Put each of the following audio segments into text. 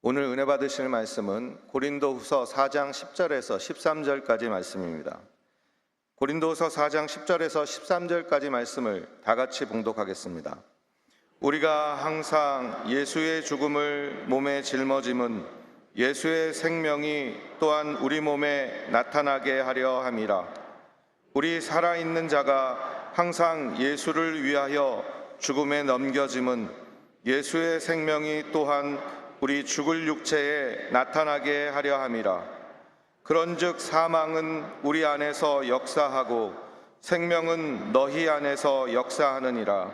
오늘 은혜 받으실 말씀은 고린도후서 4장 10절에서 13절까지 말씀입니다. 고린도후서 4장 10절에서 13절까지 말씀을 다 같이 봉독하겠습니다. 우리가 항상 예수의 죽음을 몸에 짊어짐은 예수의 생명이 또한 우리 몸에 나타나게 하려 함이라. 우리 살아있는 자가 항상 예수를 위하여 죽음에 넘겨짐은 예수의 생명이 또한 우리 죽을 육체에 나타나게 하려 함이라. 그런즉 사망은 우리 안에서 역사하고 생명은 너희 안에서 역사하느니라.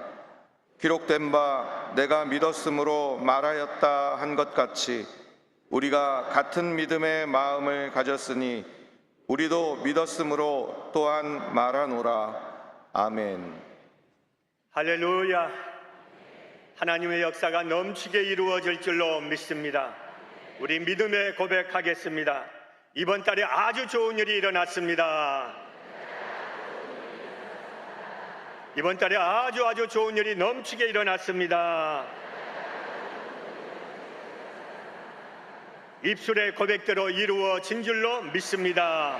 기록된 바 내가 믿었으므로 말하였다 한 것 같이 우리가 같은 믿음의 마음을 가졌으니 우리도 믿었으므로 또한 말하노라. 아멘. 할렐루야. 하나님의 역사가 넘치게 이루어질 줄로 믿습니다. 우리 믿음에 고백하겠습니다. 이번 달에 아주 좋은 일이 일어났습니다. 이번 달에 아주 좋은 일이 넘치게 일어났습니다. 입술의 고백대로 이루어진 줄로 믿습니다.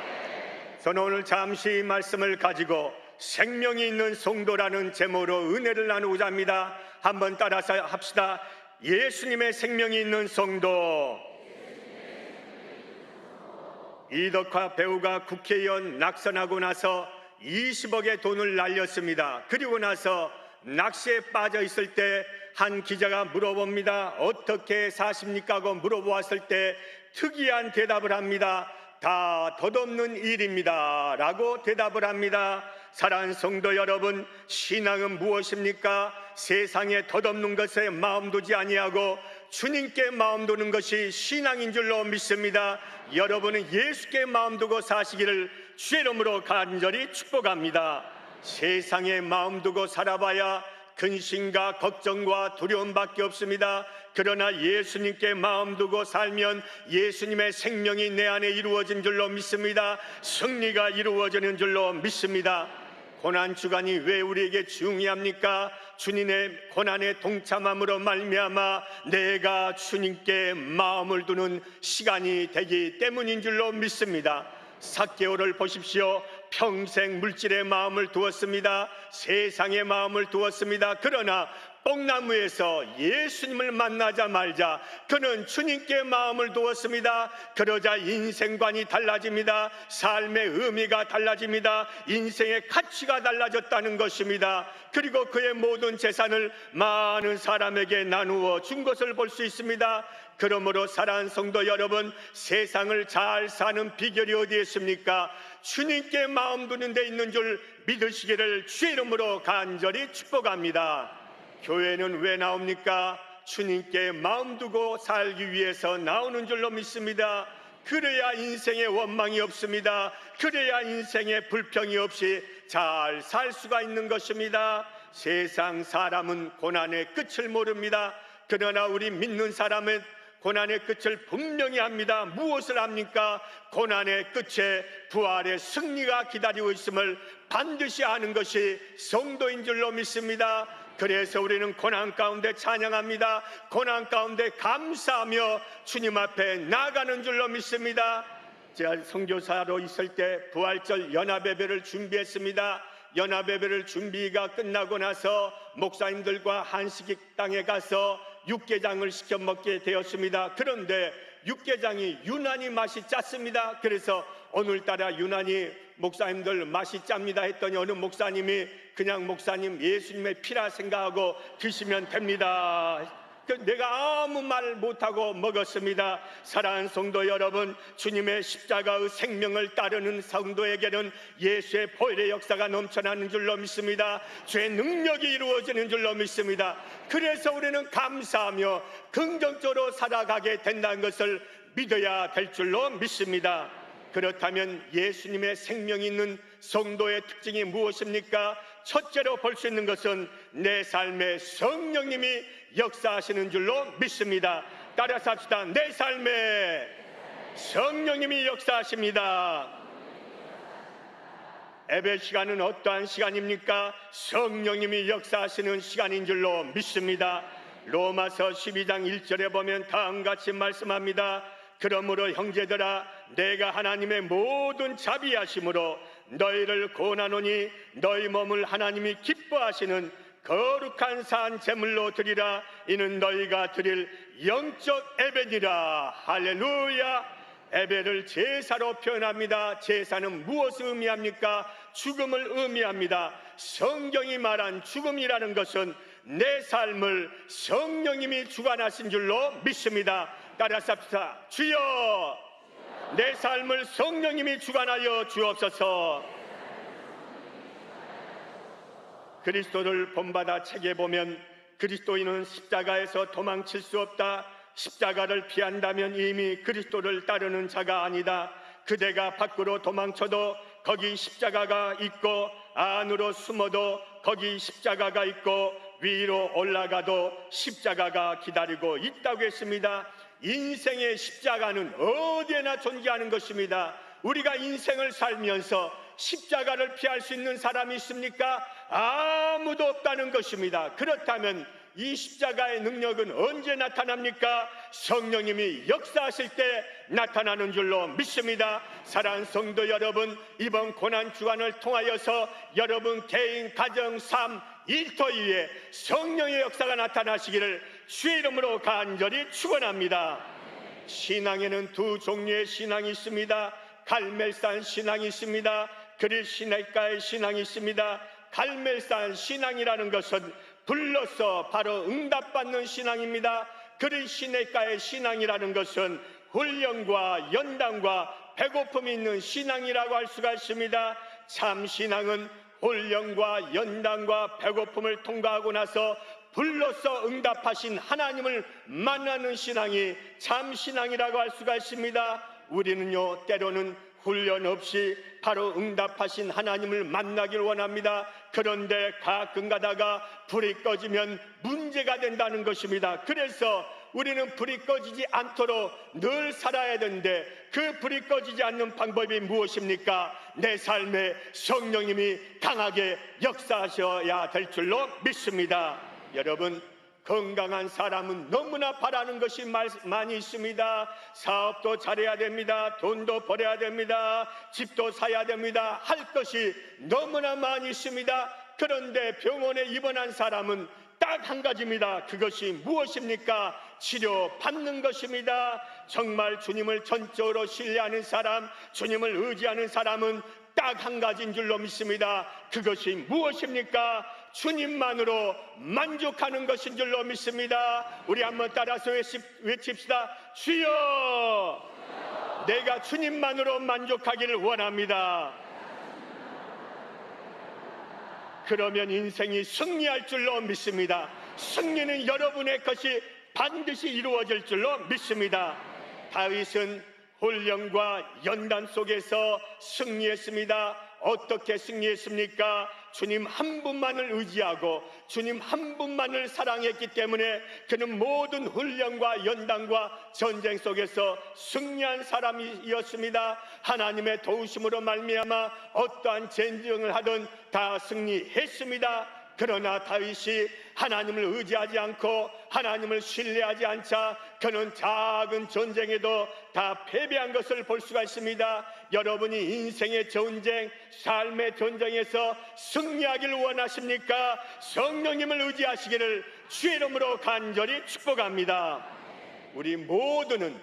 저는 오늘 잠시 말씀을 가지고 생명이 있는 성도라는 제목으로 은혜를 나누고자 합니다. 한번 따라서 합시다. 예수님의 생명이 있는 성도. 이덕화 배우가 국회의원 낙선하고 나서 20억의 돈을 날렸습니다. 그리고 나서 낚시에 빠져 있을 때 한 기자가 물어봅니다. 어떻게 사십니까? 하고 물어보았을 때 특이한 대답을 합니다. 다 덧없는 일입니다 라고 대답을 합니다. 사랑하는 성도 여러분, 신앙은 무엇입니까? 세상에 덧없는 것에 마음 두지 아니하고 주님께 마음 두는 것이 신앙인 줄로 믿습니다. 여러분은 예수께 마음 두고 사시기를 주의 이름으로 간절히 축복합니다. 세상에 마음 두고 살아봐야 근심과 걱정과 두려움밖에 없습니다. 그러나 예수님께 마음 두고 살면 예수님의 생명이 내 안에 이루어진 줄로 믿습니다. 승리가 이루어지는 줄로 믿습니다. 고난주간이 왜 우리에게 중요합니까? 주님의 고난에 동참함으로 말미암아 내가 주님께 마음을 두는 시간이 되기 때문인 줄로 믿습니다. 삭개오를 보십시오. 평생 물질의 마음을 두었습니다. 세상의 마음을 두었습니다. 그러나 뽕나무에서 예수님을 만나자마자 그는 주님께 마음을 두었습니다. 그러자 인생관이 달라집니다. 삶의 의미가 달라집니다. 인생의 가치가 달라졌다는 것입니다. 그리고 그의 모든 재산을 많은 사람에게 나누어 준 것을 볼 수 있습니다. 그러므로 사랑하는 성도 여러분, 세상을 잘 사는 비결이 어디에 있습니까? 주님께 마음 두는 데 있는 줄 믿으시기를 주의 이름으로 간절히 축복합니다. 교회는 왜 나옵니까? 주님께 마음 두고 살기 위해서 나오는 줄로 믿습니다. 그래야 인생에 원망이 없습니다. 그래야 인생에 불평이 없이 잘 살 수가 있는 것입니다. 세상 사람은 고난의 끝을 모릅니다. 그러나 우리 믿는 사람은 고난의 끝을 분명히 합니다. 무엇을 합니까? 고난의 끝에 부활의 승리가 기다리고 있음을 반드시 아는 것이 성도인 줄로 믿습니다. 그래서 우리는 고난 가운데 찬양합니다. 고난 가운데 감사하며 주님 앞에 나아가는 줄로 믿습니다. 제가 선교사로 있을 때 부활절 연합예배를 준비했습니다. 연합예배를 준비가 끝나고 나서 목사님들과 한식식당에 가서 육개장을 시켜 먹게 되었습니다. 그런데 육개장이 유난히 맛이 짰습니다. 그래서 오늘따라 유난히 목사님들 맛이 짭니다 했더니 어느 목사님이 그냥 목사님 예수님의 피라 생각하고 드시면 됩니다. 내가 아무 말 못하고 먹었습니다. 사랑하는 성도 여러분, 주님의 십자가의 생명을 따르는 성도에게는 예수의 보혈의 역사가 넘쳐나는 줄로 믿습니다. 죄의 능력이 이루어지는 줄로 믿습니다. 그래서 우리는 감사하며 긍정적으로 살아가게 된다는 것을 믿어야 될 줄로 믿습니다. 그렇다면 예수님의 생명이 있는 성도의 특징이 무엇입니까? 첫째로 볼 수 있는 것은 내 삶에 성령님이 역사하시는 줄로 믿습니다. 따라서 합시다. 내 삶에 성령님이 역사하십니다. 예배 시간은 어떠한 시간입니까? 성령님이 역사하시는 시간인 줄로 믿습니다. 로마서 12장 1절에 보면 다음같이 말씀합니다. 그러므로 형제들아 내가 하나님의 모든 자비하심으로 너희를 권하노니 너희 몸을 하나님이 기뻐하시는 거룩한 산 제물로 드리라. 이는 너희가 드릴 영적 예배니라. 할렐루야. 예배를 제사로 표현합니다. 제사는 무엇을 의미합니까? 죽음을 의미합니다. 성경이 말한 죽음이라는 것은 내 삶을 성령님이 주관하신 줄로 믿습니다. 따라서 합시다. 주여, 내 삶을 성령님이 주관하여 주옵소서. 그리스도를 본받아 책에 보면 그리스도인은 십자가에서 도망칠 수 없다. 십자가를 피한다면 이미 그리스도를 따르는 자가 아니다. 그대가 밖으로 도망쳐도 거기 십자가가 있고, 안으로 숨어도 거기 십자가가 있고, 위로 올라가도 십자가가 기다리고 있다고 했습니다. 인생의 십자가는 어디에나 존재하는 것입니다. 우리가 인생을 살면서 십자가를 피할 수 있는 사람이 있습니까? 아무도 없다는 것입니다. 그렇다면 이 십자가의 능력은 언제 나타납니까? 성령님이 역사하실 때 나타나는 줄로 믿습니다. 사랑하는 성도 여러분, 이번 고난 주간을 통하여서 여러분 개인, 가정, 삶, 일터 위에 성령의 역사가 나타나시기를 주의 이름으로 간절히 축원합니다. 신앙에는 두 종류의 신앙이 있습니다. 갈멜산 신앙이 있습니다. 그릴 시내가의 신앙이 있습니다. 갈멜산 신앙이라는 것은 불러서 바로 응답받는 신앙입니다. 그릴 시내가의 신앙이라는 것은 훈련과 연단과 배고픔이 있는 신앙이라고 할 수가 있습니다. 참 신앙은 훈련과 연단과 배고픔을 통과하고 나서 불러서 응답하신 하나님을 만나는 신앙이 참 신앙이라고 할 수가 있습니다. 우리는요, 때로는 훈련 없이 바로 응답하신 하나님을 만나길 원합니다. 그런데 가끔 가다가 불이 꺼지면 문제가 된다는 것입니다. 그래서 우리는 불이 꺼지지 않도록 늘 살아야 되는데, 그 불이 꺼지지 않는 방법이 무엇입니까? 내 삶에 성령님이 강하게 역사하셔야 될 줄로 믿습니다. 여러분, 건강한 사람은 너무나 바라는 것이 많이 있습니다. 사업도 잘해야 됩니다. 돈도 벌어야 됩니다. 집도 사야 됩니다. 할 것이 너무나 많이 있습니다. 그런데 병원에 입원한 사람은 딱 한 가지입니다. 그것이 무엇입니까? 치료받는 것입니다. 정말 주님을 전적으로 신뢰하는 사람, 주님을 의지하는 사람은 딱 한 가지인 줄로 믿습니다. 그것이 무엇입니까? 주님만으로 만족하는 것인 줄로 믿습니다. 우리 한번 따라서 외칩시다. 주여, 내가 주님만으로 만족하기를 원합니다. 그러면 인생이 승리할 줄로 믿습니다. 승리는 여러분의 것이 반드시 이루어질 줄로 믿습니다. 다윗은 훈련과 연단 속에서 승리했습니다. 어떻게 승리했습니까? 주님 한 분만을 의지하고 주님 한 분만을 사랑했기 때문에 그는 모든 훈련과 연단과 전쟁 속에서 승리한 사람이었습니다. 하나님의 도우심으로 말미암아 어떠한 전쟁을 하든 다 승리했습니다. 그러나 다윗이 하나님을 의지하지 않고 하나님을 신뢰하지 않자 그는 작은 전쟁에도 다 패배한 것을 볼 수가 있습니다. 여러분이 인생의 전쟁, 삶의 전쟁에서 승리하기를 원하십니까? 성령님을 의지하시기를 주의 이름으로 간절히 축복합니다. 우리 모두는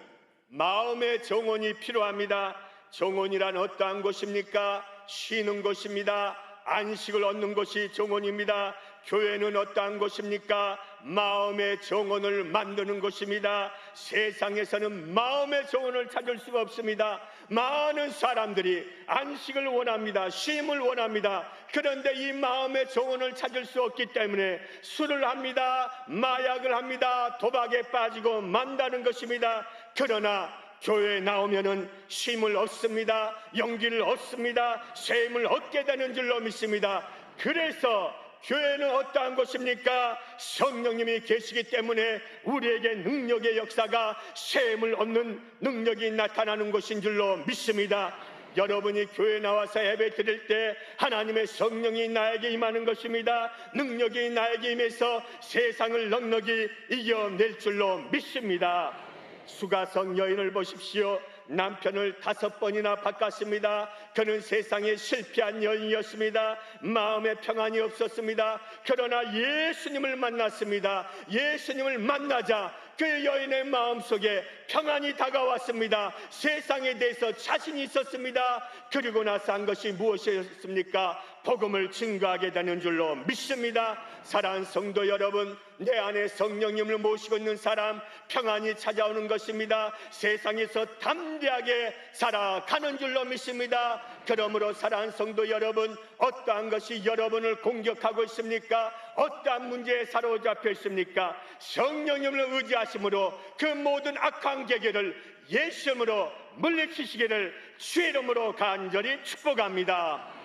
마음의 정원이 필요합니다. 정원이란 어떠한 곳입니까? 쉬는 곳입니다. 안식을 얻는 것이 정원입니다. 교회는 어떠한 곳입니까? 마음의 정원을 만드는 곳입니다. 세상에서는 마음의 정원을 찾을 수가 없습니다. 많은 사람들이 안식을 원합니다. 쉼을 원합니다. 그런데 이 마음의 정원을 찾을 수 없기 때문에 술을 합니다. 마약을 합니다. 도박에 빠지고 만다는 것입니다. 그러나 교회에 나오면은 쉼을 얻습니다. 용기를 얻습니다. 쉼을 얻게 되는 줄로 믿습니다. 그래서 교회는 어떠한 곳입니까? 성령님이 계시기 때문에 우리에게 능력의 역사가 쉼을 얻는 능력이 나타나는 곳인 줄로 믿습니다. 여러분이 교회 나와서 예배 드릴 때 하나님의 성령이 나에게 임하는 것입니다. 능력이 나에게 임해서 세상을 넉넉히 이겨낼 줄로 믿습니다. 수가성 여인을 보십시오. 남편을 5번이나 바꿨습니다. 그는 세상에 실패한 여인이었습니다. 마음에 평안이 없었습니다. 그러나 예수님을 만났습니다. 예수님을 만나자 그 여인의 마음속에 평안이 다가왔습니다. 세상에 대해서 자신이 있었습니다. 그리고 나서 한 것이 무엇이었습니까? 복음을 증거하게 되는 줄로 믿습니다. 사랑하는 성도 여러분, 내 안에 성령님을 모시고 있는 사람 평안이 찾아오는 것입니다. 세상에서 담대하게 살아가는 줄로 믿습니다. 그러므로 사랑하는 성도 여러분, 어떠한 것이 여러분을 공격하고 있습니까? 어떠한 문제에 사로잡혀 있습니까? 성령님을 의지하심으로 그 모든 악한 계계를 예수 이름으로 물리치시기를 주의 이름으로 간절히 축복합니다.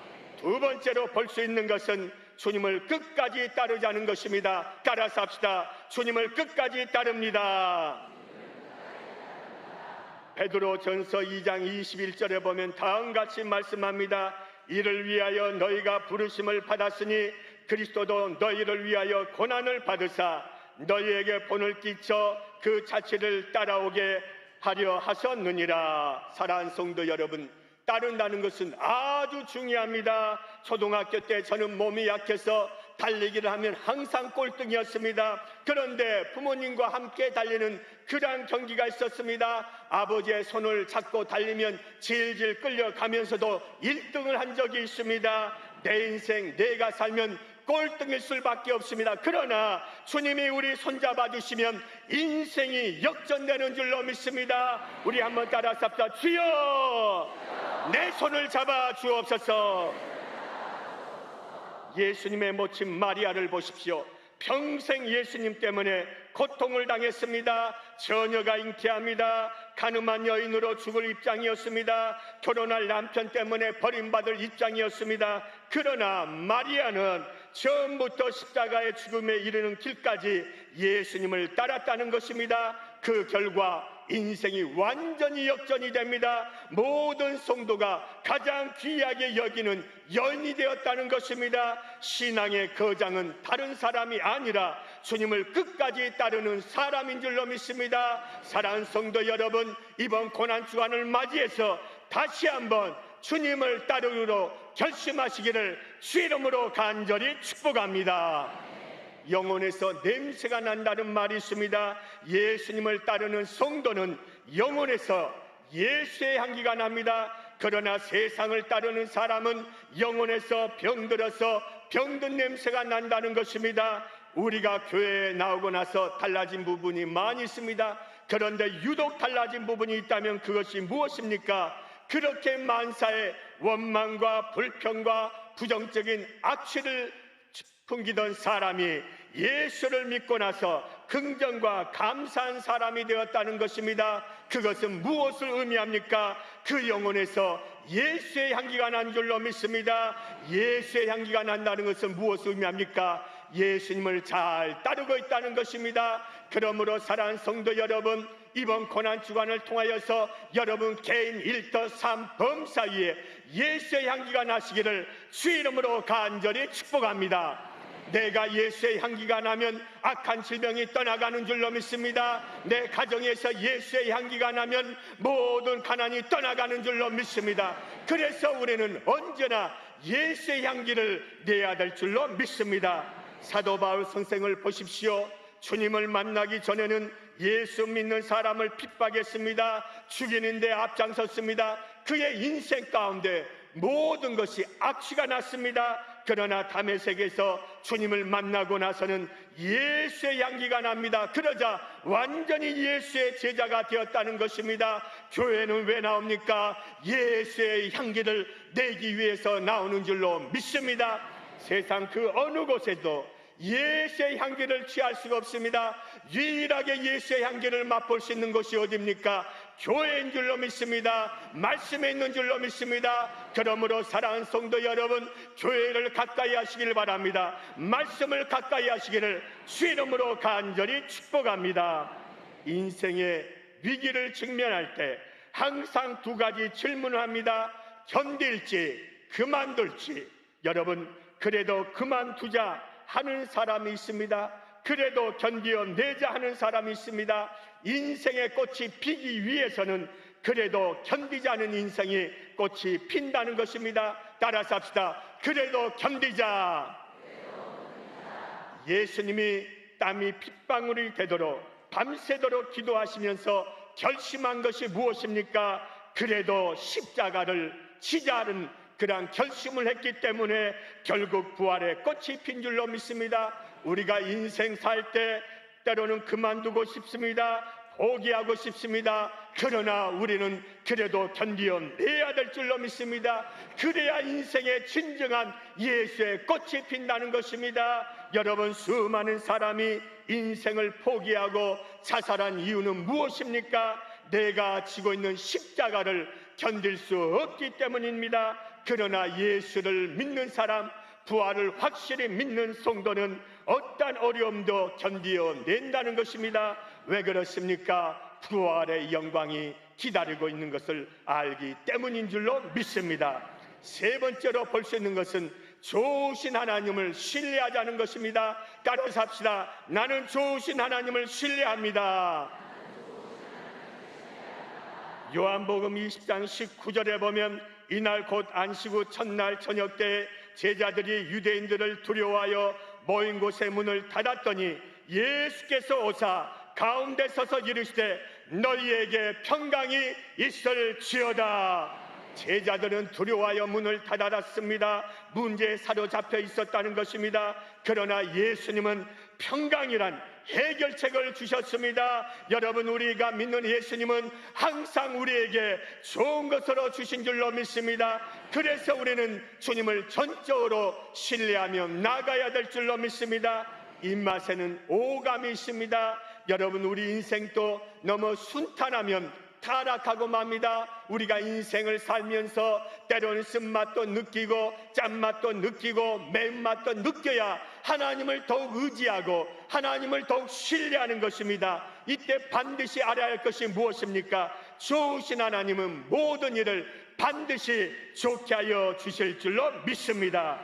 두 번째로 볼 수 있는 것은 주님을 끝까지 따르자는 것입니다. 따라서 합시다. 주님을 끝까지 따릅니다. 베드로전서 2장 21절에 보면 다음같이 말씀합니다. 이를 위하여 너희가 부르심을 받았으니 그리스도도 너희를 위하여 고난을 받으사 너희에게 본을 끼쳐 그 자취를 따라오게 하려 하셨느니라. 사랑하는 성도 여러분, 따른다는 것은 아주 중요합니다. 초등학교 때 저는 몸이 약해서 달리기를 하면 항상 꼴등이었습니다. 그런데 부모님과 함께 달리는 그러한 경기가 있었습니다. 아버지의 손을 잡고 달리면 질질 끌려가면서도 1등을 한 적이 있습니다. 내 인생 내가 살면 꼴등일 수밖에 없습니다. 그러나 주님이 우리 손잡아 주시면 인생이 역전되는 줄로 믿습니다. 우리 한번 따라서 합시다. 주여 내 손을 잡아 주옵소서. 예수님의 모친 마리아를 보십시오. 평생 예수님 때문에 고통을 당했습니다. 처녀가 잉태합니다. 가늠한 여인으로 죽을 입장이었습니다. 결혼할 남편 때문에 버림받을 입장이었습니다. 그러나 마리아는 처음부터 십자가의 죽음에 이르는 길까지 예수님을 따랐다는 것입니다. 그 결과 인생이 완전히 역전이 됩니다. 모든 성도가 가장 귀하게 여기는 여인이 되었다는 것입니다. 신앙의 거장은 다른 사람이 아니라 주님을 끝까지 따르는 사람인 줄로 믿습니다. 사랑하는 성도 여러분, 이번 고난주간을 맞이해서 다시 한번 주님을 따르기로 결심하시기를 주의 이름으로 간절히 축복합니다. 영혼에서 냄새가 난다는 말이 있습니다. 예수님을 따르는 성도는 영혼에서 예수의 향기가 납니다. 그러나 세상을 따르는 사람은 영혼에서 병들어서 병든 냄새가 난다는 것입니다. 우리가 교회에 나오고 나서 달라진 부분이 많이 있습니다. 그런데 유독 달라진 부분이 있다면 그것이 무엇입니까? 그렇게 만사의 원망과 불평과 부정적인 악취를 풍기던 사람이 예수를 믿고 나서 긍정과 감사한 사람이 되었다는 것입니다. 그것은 무엇을 의미합니까? 그 영혼에서 예수의 향기가 난 줄로 믿습니다. 예수의 향기가 난다는 것은 무엇을 의미합니까? 예수님을 잘 따르고 있다는 것입니다. 그러므로 사랑하는 성도 여러분, 이번 고난주간을 통하여서 여러분 개인 일터 삶 범사위에 예수의 향기가 나시기를 주의 이름으로 간절히 축복합니다. 내가 예수의 향기가 나면 악한 질병이 떠나가는 줄로 믿습니다. 내 가정에서 예수의 향기가 나면 모든 가난이 떠나가는 줄로 믿습니다. 그래서 우리는 언제나 예수의 향기를 내야 될 줄로 믿습니다. 사도 바울 선생을 보십시오. 주님을 만나기 전에는 예수 믿는 사람을 핍박했습니다. 죽이는 데 앞장섰습니다. 그의 인생 가운데 모든 것이 악취가 났습니다. 그러나 다메섹에서 주님을 만나고 나서는 예수의 향기가 납니다. 그러자 완전히 예수의 제자가 되었다는 것입니다. 교회는 왜 나옵니까? 예수의 향기를 내기 위해서 나오는 줄로 믿습니다. 세상 그 어느 곳에도 예수의 향기를 취할 수가 없습니다. 유일하게 예수의 향기를 맛볼 수 있는 곳이 어디입니까? 교회인 줄로 믿습니다. 말씀에 있는 줄로 믿습니다. 그러므로 사랑하는 성도 여러분, 교회를 가까이 하시길 바랍니다. 말씀을 가까이 하시기를 주의 이름으로 간절히 축복합니다. 인생의 위기를 직면할 때 항상 두 가지 질문을 합니다. 견딜지 그만둘지, 여러분 그래도 그만두자 하는 사람이 있습니다. 그래도 견디어내자 하는 사람이 있습니다. 인생의 꽃이 피기 위해서는 그래도 견디지 않은 인생이 꽃이 핀다는 것입니다. 따라서 합시다. 그래도 견디자. 예수님이 땀이 핏방울이 되도록 밤새도록 기도하시면서 결심한 것이 무엇입니까? 그래도 십자가를 지자는 그러한 결심을 했기 때문에 결국 부활의 꽃이 핀 줄로 믿습니다. 우리가 인생 살 때 때로는 그만두고 싶습니다. 포기하고 싶습니다. 그러나 우리는 그래도 견디어내야 될 줄로 믿습니다. 그래야 인생의 진정한 예수의 꽃이 핀다는 것입니다. 여러분, 수많은 사람이 인생을 포기하고 자살한 이유는 무엇입니까? 내가 지고 있는 십자가를 견딜 수 없기 때문입니다. 그러나 예수를 믿는 사람, 부활을 확실히 믿는 성도는 어떠한 어려움도 견디어낸다는 것입니다. 왜 그렇습니까? 부활의 영광이 기다리고 있는 것을 알기 때문인 줄로 믿습니다. 세 번째로 볼 수 있는 것은 좋으신 하나님을 신뢰하자는 것입니다. 따라서 합시다. 나는 좋으신 하나님을 신뢰합니다. 요한복음 20장 19절에 보면 이날 곧 안식 후 첫날 저녁 때 제자들이 유대인들을 두려워하여 모인 곳의 문을 닫았더니 예수께서 오사 가운데 서서 이르시되 너희에게 평강이 있을지어다. 제자들은 두려워하여 문을 닫았습니다. 문제에 사로잡혀 있었다는 것입니다. 그러나 예수님은 평강이란 해결책을 주셨습니다. 여러분, 우리가 믿는 예수님은 항상 우리에게 좋은 것으로 주신 줄로 믿습니다. 그래서 우리는 주님을 전적으로 신뢰하며 나가야 될 줄로 믿습니다. 입맛에는 오감이 있습니다. 여러분, 우리 인생도 너무 순탄하면 타락하고 맙니다. 우리가 인생을 살면서 때로는 쓴맛도 느끼고 짠맛도 느끼고 매운맛도 느껴야 하나님을 더욱 의지하고 하나님을 더욱 신뢰하는 것입니다. 이때 반드시 알아야 할 것이 무엇입니까? 좋으신 하나님은 모든 일을 반드시 좋게 하여 주실 줄로 믿습니다.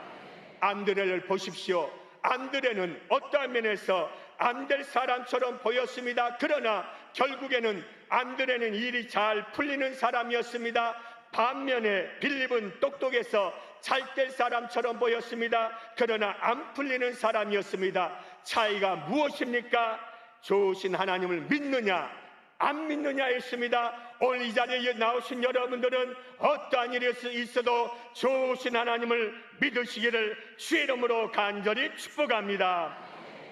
안드레를 보십시오. 안드레는 어떠한 면에서 안 될 사람처럼 보였습니다. 그러나 결국에는 안드레는 일이 잘 풀리는 사람이었습니다. 반면에 빌립은 똑똑해서 잘 될 사람처럼 보였습니다. 그러나 안 풀리는 사람이었습니다. 차이가 무엇입니까? 좋으신 하나님을 믿느냐 안 믿느냐였습니다. 오늘 이 자리에 나오신 여러분들은 어떠한 일이 있어도 좋으신 하나님을 믿으시기를 주의 이름으로 간절히 축복합니다.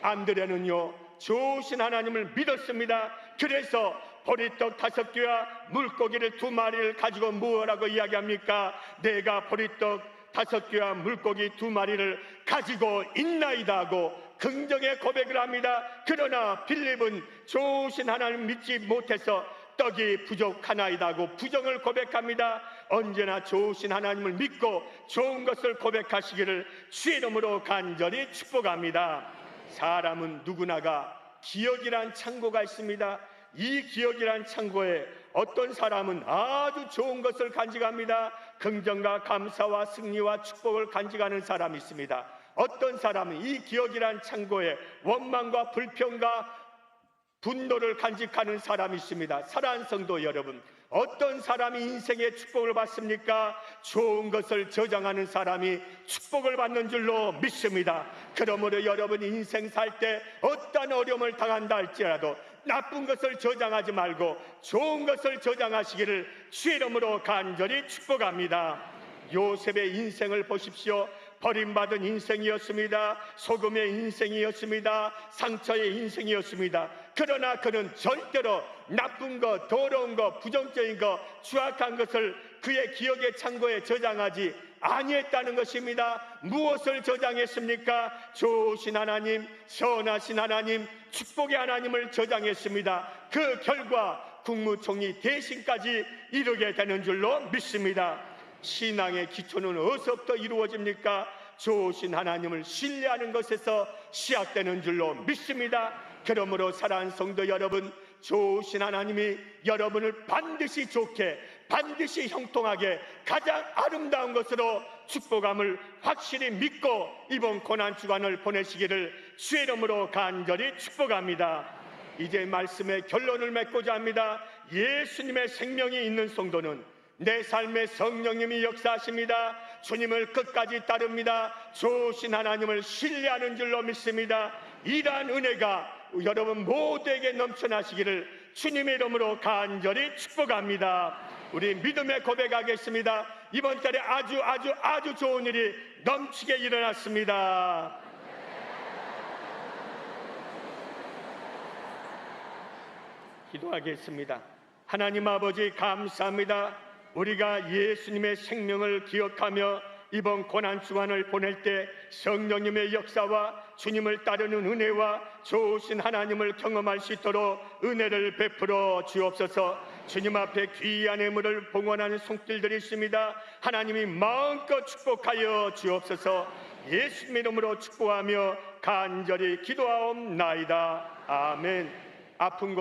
안드레는요, 좋으신 하나님을 믿었습니다. 그래서 보리떡 5개와 물고기를 2마리를 가지고 무엇라고 이야기합니까? 내가 보리떡 5개와 물고기 2마리를 가지고 있나이다 하고 긍정의 고백을 합니다. 그러나 빌립은 좋으신 하나님을 믿지 못해서 떡이 부족하나이다 하고 부정을 고백합니다. 언제나 좋으신 하나님을 믿고 좋은 것을 고백하시기를 주의 이름으로 간절히 축복합니다. 사람은 누구나가 기억이란 창고가 있습니다. 이 기억이란 창고에 어떤 사람은 아주 좋은 것을 간직합니다. 긍정과 감사와 승리와 축복을 간직하는 사람이 있습니다. 어떤 사람은 이 기억이란 창고에 원망과 불평과 분노를 간직하는 사람이 있습니다. 사랑하는 성도 여러분, 어떤 사람이 인생의 축복을 받습니까? 좋은 것을 저장하는 사람이 축복을 받는 줄로 믿습니다. 그러므로 여러분 인생 살 때 어떤 어려움을 당한다 할지라도 나쁜 것을 저장하지 말고 좋은 것을 저장하시기를 주의 이름으로 간절히 축복합니다. 요셉의 인생을 보십시오. 버림받은 인생이었습니다. 소금의 인생이었습니다. 상처의 인생이었습니다. 그러나 그는 절대로 나쁜 것, 더러운 것, 부정적인 것, 추악한 것을 그의 기억의 창고에 저장하지 아니했다는 것입니다. 무엇을 저장했습니까? 좋으신 하나님, 선하신 하나님, 축복의 하나님을 저장했습니다. 그 결과 국무총리 대신까지 이르게 되는 줄로 믿습니다. 신앙의 기초는 어디서부터 이루어집니까? 좋으신 하나님을 신뢰하는 것에서 시작되는 줄로 믿습니다. 그러므로 사랑하는 성도 여러분, 좋으신 하나님이 여러분을 반드시 좋게, 반드시 형통하게 가장 아름다운 것으로 축복함을 확실히 믿고 이번 고난주간을 보내시기를 주의 이름으로 간절히 축복합니다. 이제 말씀의 결론을 맺고자 합니다. 예수님의 생명이 있는 성도는 내 삶에 성령님이 역사하십니다. 주님을 끝까지 따릅니다. 좋으신 하나님을 신뢰하는 줄로 믿습니다. 이러한 은혜가 여러분 모두에게 넘쳐나시기를 주님의 이름으로 간절히 축복합니다. 우리 믿음의 고백하겠습니다. 이번 달에 아주 좋은 일이 넘치게 일어났습니다. 기도하겠습니다. 하나님 아버지 감사합니다. 우리가 예수님의 생명을 기억하며 이번 고난주간을 보낼 때 성령님의 역사와 주님을 따르는 은혜와 좋으신 하나님을 경험할 수 있도록 은혜를 베풀어 주옵소서. 주님 앞에 귀한 예물을 봉헌하는 손길들이 있습니다. 하나님이 마음껏 축복하여 주옵소서. 예수님 이름으로 축복하며 간절히 기도하옵나이다. 아멘. 아픈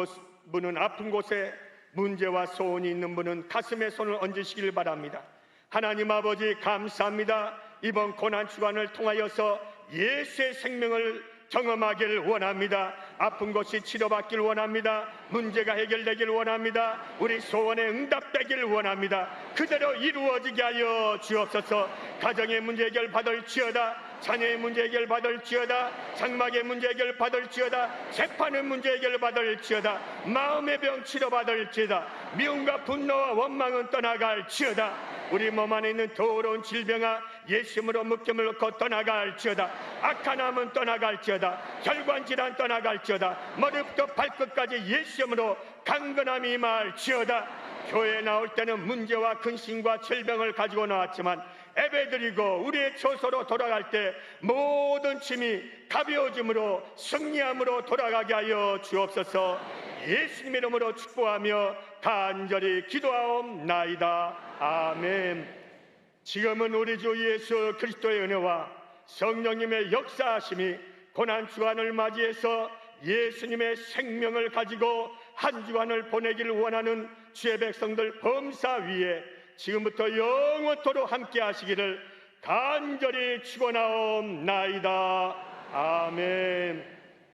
분은 아픈 곳에, 문제와 소원이 있는 분은 가슴에 손을 얹으시길 바랍니다. 하나님 아버지 감사합니다. 이번 고난주간을 통하여서 예수의 생명을 경험하기를 원합니다. 아픈 것이 치료받기를 원합니다. 문제가 해결되기를 원합니다. 우리 소원에 응답되기를 원합니다. 그대로 이루어지게 하여 주옵소서. 가정의 문제 해결 받을지어다. 자녀의 문제 해결 받을지어다. 장막의 문제 해결 받을지어다. 재판의 문제 해결 받을지어다. 마음의 병 치료 받을지어다. 미움과 분노와 원망은 떠나갈지어다. 우리 몸 안에 있는 더러운 질병아 예수님으로 묶임을 놓고 떠나갈지어다. 악한 암은 떠나갈지어다. 혈관질환 떠나갈지어다. 머리부터 발끝까지 예수님으로 강건함이 임할지어다. 교회에 나올 때는 문제와 근심과 질병을 가지고 나왔지만 예배드리고 우리의 처소로 돌아갈 때 모든 짐이 가벼워짐으로 승리함으로 돌아가게 하여 주옵소서. 예수님 이름으로 축복하며 간절히 기도하옵나이다. 아멘. 지금은 우리 주 예수 그리스도의 은혜와 성령님의 역사하심이 고난주간을 맞이해서 예수님의 생명을 가지고 한 주간을 보내기를 원하는 주의 백성들 범사 위에 지금부터 영원토록 함께 하시기를 간절히 축원하옵나이다. 아멘.